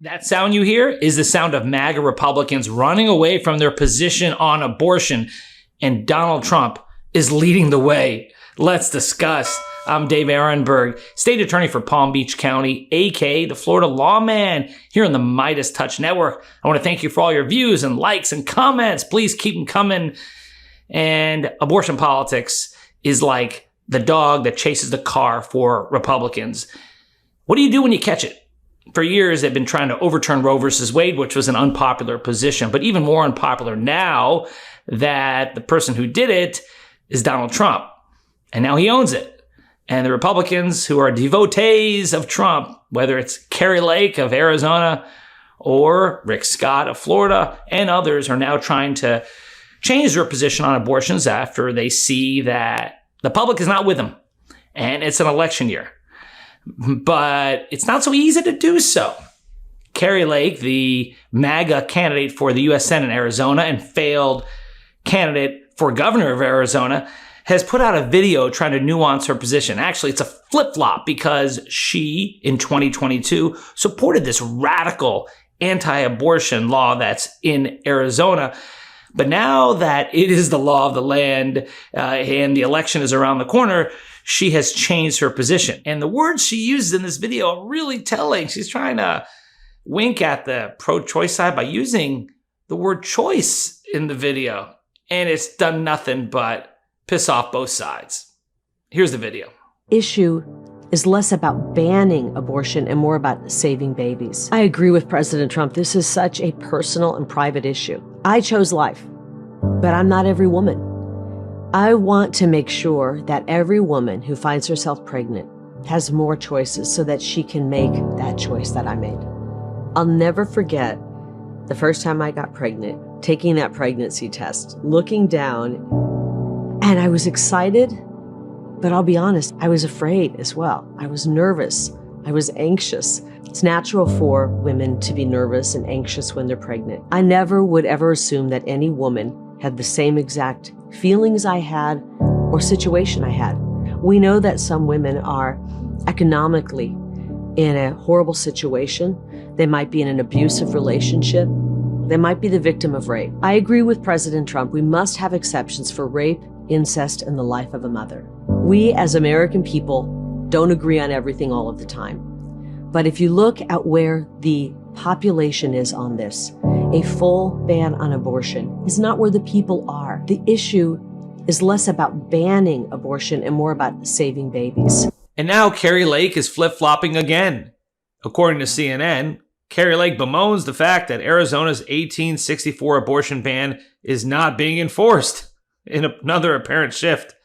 That sound you hear is the sound of MAGA Republicans running away from their position on abortion, and Donald Trump is leading the way. Let's discuss. I'm Dave Aronberg, state attorney for Palm Beach County, aka the Florida lawman, here on the MeidasTouch network. I want to thank you for all your views and likes and comments. Please keep them coming. And abortion politics is like the dog that chases the car for Republicans. What do you do when you catch it? For years, they've been trying to overturn Roe versus Wade, which was an unpopular position, but even more unpopular now that the person who did it is Donald Trump. And now he owns it. And the Republicans who are devotees of Trump, whether it's Kari Lake of Arizona or Rick Scott of Florida and others, are now trying to change their position on abortions after they see that the public is not with them. And it's an election year. But it's not so easy to do so. Kari Lake, the MAGA candidate for the U.S. Senate in Arizona and failed candidate for governor of Arizona, has put out a video trying to nuance her position. Actually, it's a flip-flop because she, in 2022, supported this radical anti-abortion law that's in Arizona. But now that it is the law of the land and the election is around the corner, she has changed her position. And the words she uses in this video are really telling. She's trying to wink at the pro-choice side by using the word choice in the video. And it's done nothing but piss off both sides. Here's the video. Issue is less about banning abortion and more about saving babies. I agree with President Trump. This is such a personal and private issue. I chose life, but I'm not every woman. I want to make sure that every woman who finds herself pregnant has more choices so that she can make that choice that I made. I'll never forget the first time I got pregnant, taking that pregnancy test, looking down, and I was excited, but I'll be honest, I was afraid as well. I was nervous. I was anxious. It's natural for women to be nervous and anxious when they're pregnant. I never would ever assume that any woman had the same exact feelings I had or situation I had. We know that some women are economically in a horrible situation. They might be in an abusive relationship. They might be the victim of rape. I agree with President Trump. We must have exceptions for rape, incest, and the life of a mother. We as American people don't agree on everything all of the time. But if you look at where the population is on this, a full ban on abortion is not where the people are. The issue is less about banning abortion and more about saving babies. And now Kari Lake is flip-flopping again. According to CNN, Kari Lake bemoans the fact that Arizona's 1864 abortion ban is not being enforced, in another apparent shift.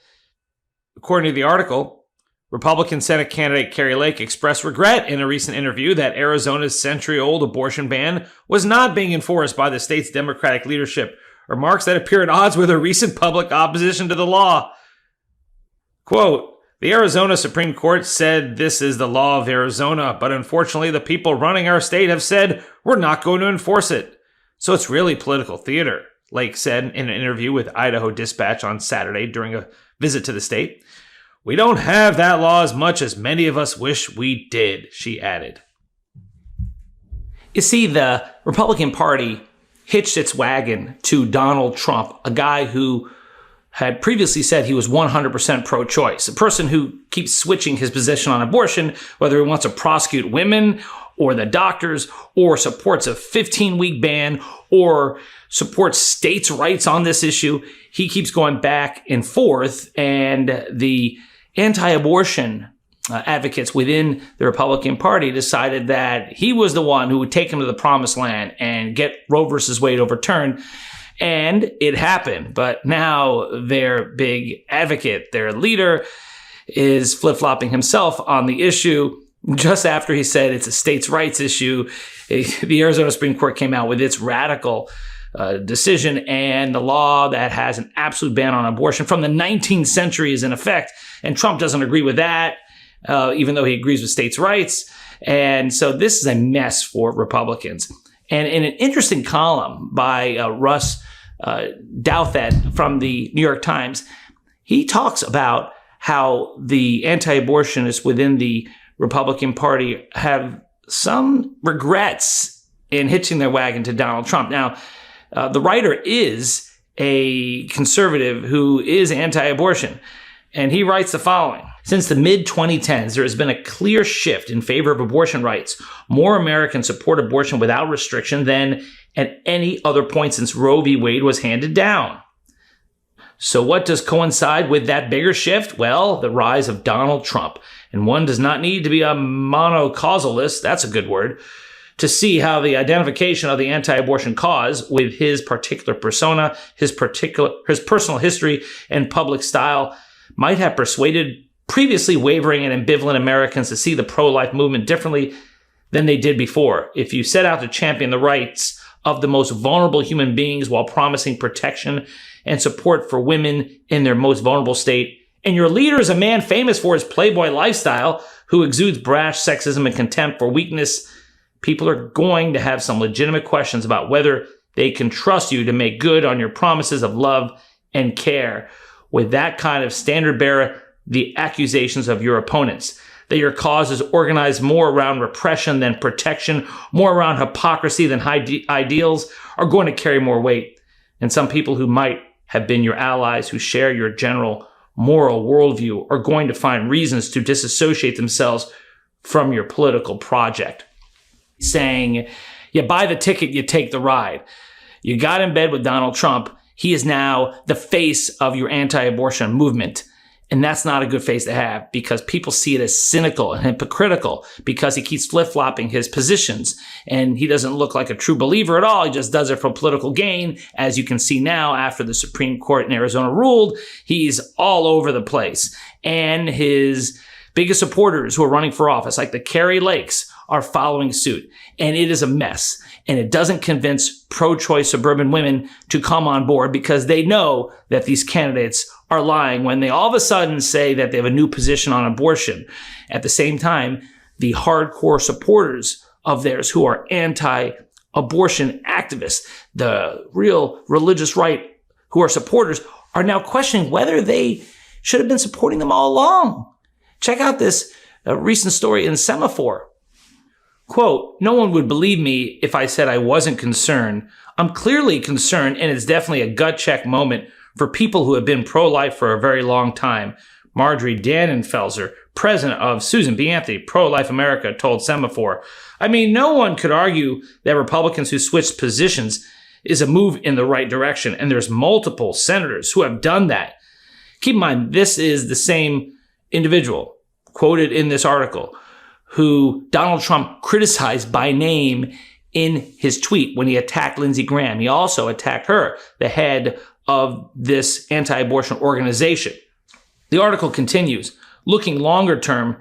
According to the article, Republican Senate candidate Kari Lake expressed regret in a recent interview that Arizona's century-old abortion ban was not being enforced by the state's Democratic leadership, remarks that appear at odds with her recent public opposition to the law. Quote, "The Arizona Supreme Court said this is the law of Arizona, but unfortunately the people running our state have said we're not going to enforce it. So it's really political theater," Lake said in an interview with Idaho Dispatch on Saturday during a visit to the state. "We don't have that law as much as many of us wish we did," she added. You see, the Republican Party hitched its wagon to Donald Trump, a guy who had previously said he was 100% pro-choice, a person who keeps switching his position on abortion, whether he wants to prosecute women or the doctors, or supports a 15-week ban, or supports states' rights on this issue. He keeps going back and forth, and the anti-abortion advocates within the Republican Party decided that he was the one who would take them to the promised land and get Roe versus Wade overturned. And it happened. But now their big advocate, their leader, is flip-flopping himself on the issue. Just after he said it's a states' rights issue, the Arizona Supreme Court came out with its radical decision, and the law that has an absolute ban on abortion from the 19th century is in effect. And Trump doesn't agree with that, even though he agrees with states' rights. And so this is a mess for Republicans. And in an interesting column by Russ Douthat from the New York Times, he talks about how the anti-abortionists within the Republican Party have some regrets in hitching their wagon to Donald Trump. Now, the writer is a conservative who is anti-abortion, and he writes the following. Since the mid-2010s, there has been a clear shift in favor of abortion rights. More Americans support abortion without restriction than at any other point since Roe v. Wade was handed down. So what does coincide with that bigger shift? Well, the rise of Donald Trump. And one does not need to be a monocausalist, that's a good word, to see how the identification of the anti-abortion cause with his particular persona, his personal history and public style might have persuaded previously wavering and ambivalent Americans to see the pro-life movement differently than they did before. If you set out to champion the rights of the most vulnerable human beings while promising protection and support for women in their most vulnerable state, and your leader is a man famous for his playboy lifestyle who exudes brash sexism and contempt for weakness, people are going to have some legitimate questions about whether they can trust you to make good on your promises of love and care. With that kind of standard bearer, the accusations of your opponents that your cause is organized more around repression than protection, more around hypocrisy than ideals, are going to carry more weight. And some people who might have been your allies who share your general moral worldview are going to find reasons to disassociate themselves from your political project. Saying, you buy the ticket, you take the ride. You got in bed with Donald Trump. He is now the face of your anti-abortion movement. And that's not a good face to have because people see it as cynical and hypocritical because he keeps flip-flopping his positions and he doesn't look like a true believer at all. He just does it for political gain. As you can see now, after the Supreme Court in Arizona ruled, he's all over the place. And his biggest supporters who are running for office, like the Kari Lakes, are following suit. And it is a mess. And it doesn't convince pro-choice suburban women to come on board because they know that these candidates are lying when they all of a sudden say that they have a new position on abortion. At the same time, the hardcore supporters of theirs who are anti-abortion activists, the real religious right who are supporters, are now questioning whether they should have been supporting them all along. Check out this recent story in Semaphore. Quote, no one would believe me if I said I wasn't concerned. I'm clearly concerned, and it's definitely a gut check moment for people who have been pro-life for a very long time. Marjorie Dannenfelser, president of Susan B. Anthony, Pro-Life America, told Semaphore. I mean, no one could argue that Republicans who switched positions is a move in the right direction, and there's multiple senators who have done that. Keep in mind, this is the same individual quoted in this article who Donald Trump criticized by name in his tweet when he attacked Lindsey Graham. He also attacked her, the head of this anti-abortion organization. The article continues. Looking longer term,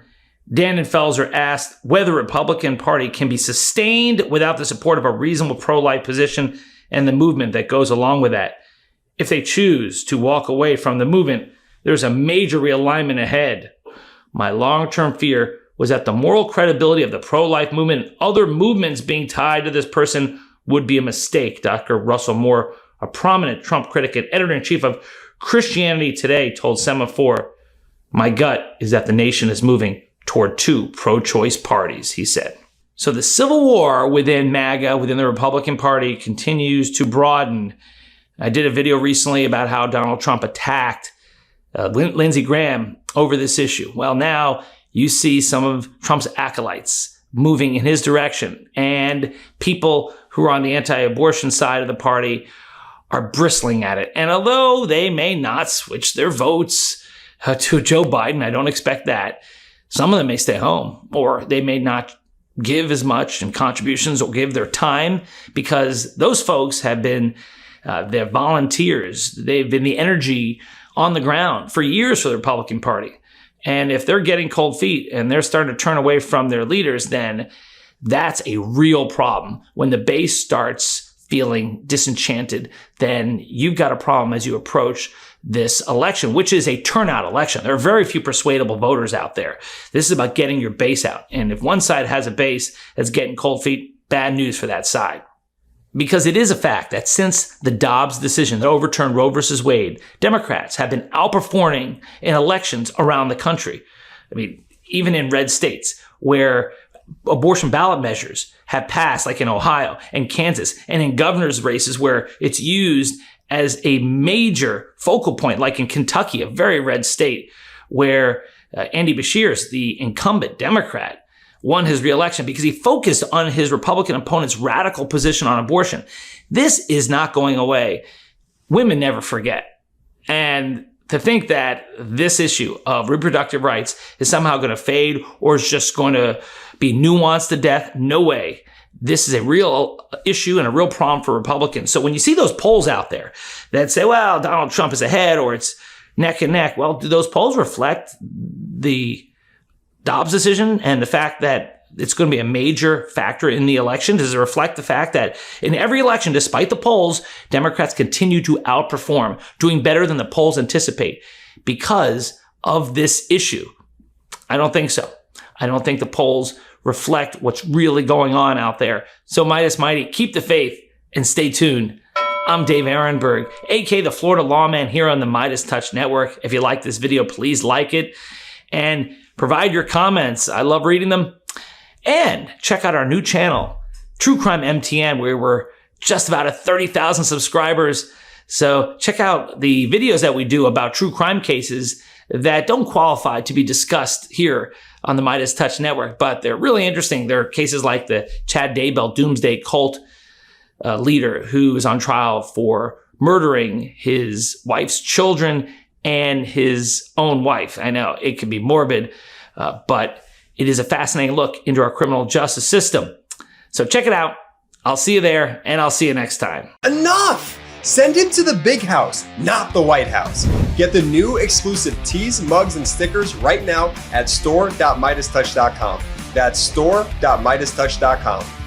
Dannenfelser asked whether the Republican Party can be sustained without the support of a reasonable pro-life position and the movement that goes along with that. If they choose to walk away from the movement, there's a major realignment ahead. My long-term fear was that the moral credibility of the pro-life movement and other movements being tied to this person would be a mistake. Dr. Russell Moore, a prominent Trump critic and editor-in-chief of Christianity Today, told Semaphore, my gut is that the nation is moving toward two pro-choice parties, he said. So the civil war within MAGA, within the Republican Party, continues to broaden. I did a video recently about how Donald Trump attacked Lindsey Graham over this issue. Well, now you see some of Trump's acolytes moving in his direction, and people who are on the anti-abortion side of the party are bristling at it. And although they may not switch their votes to Joe Biden, I don't expect that, some of them may stay home, or they may not give as much in contributions or give their time, because those folks have been they're volunteers. They've been the energy on the ground for years for the Republican Party. And if they're getting cold feet and they're starting to turn away from their leaders, then that's a real problem. When the base starts feeling disenchanted, then you've got a problem as you approach this election, which is a turnout election. There are very few persuadable voters out there. This is about getting your base out. And if one side has a base that's getting cold feet, bad news for that side. Because it is a fact that since the Dobbs decision that overturned Roe versus Wade, Democrats have been outperforming in elections around the country. I mean, even in red states where abortion ballot measures have passed, like in Ohio and Kansas, and in governor's races where it's used as a major focal point, like in Kentucky, a very red state, where Andy Beshears, the incumbent Democrat, won his reelection because he focused on his Republican opponent's radical position on abortion. This is not going away. Women never forget. And to think that this issue of reproductive rights is somehow going to fade or is just going to be nuanced to death, no way. This is a real issue and a real problem for Republicans. So when you see those polls out there that say, well, Donald Trump is ahead or it's neck and neck, well, do those polls reflect the Dobbs decision and the fact that it's going to be a major factor in the election? Does it reflect the fact that in every election, despite the polls, Democrats continue to outperform, doing better than the polls anticipate because of this issue? I don't think so. I don't think the polls reflect what's really going on out there. So Meidas Mighty, keep the faith and stay tuned. I'm Dave Aronberg, aka the Florida Lawman, here on the MeidasTouch Network. If you like this video, please like it and provide your comments. I love reading them. And check out our new channel, True Crime MTN, where we're just about at 30,000 subscribers. So check out the videos that we do about true crime cases that don't qualify to be discussed here on the MeidasTouch Network, but they're really interesting. There are cases like the Chad Daybell Doomsday Cult leader who is on trial for murdering his wife's children and his own wife. I know it can be morbid, but it is a fascinating look into our criminal justice system. So check it out. I'll see you there, and I'll see you next time. Enough! Send him to the big house, not the White House. Get the new exclusive tees, mugs, and stickers right now at store.meidastouch.com. That's store.meidastouch.com.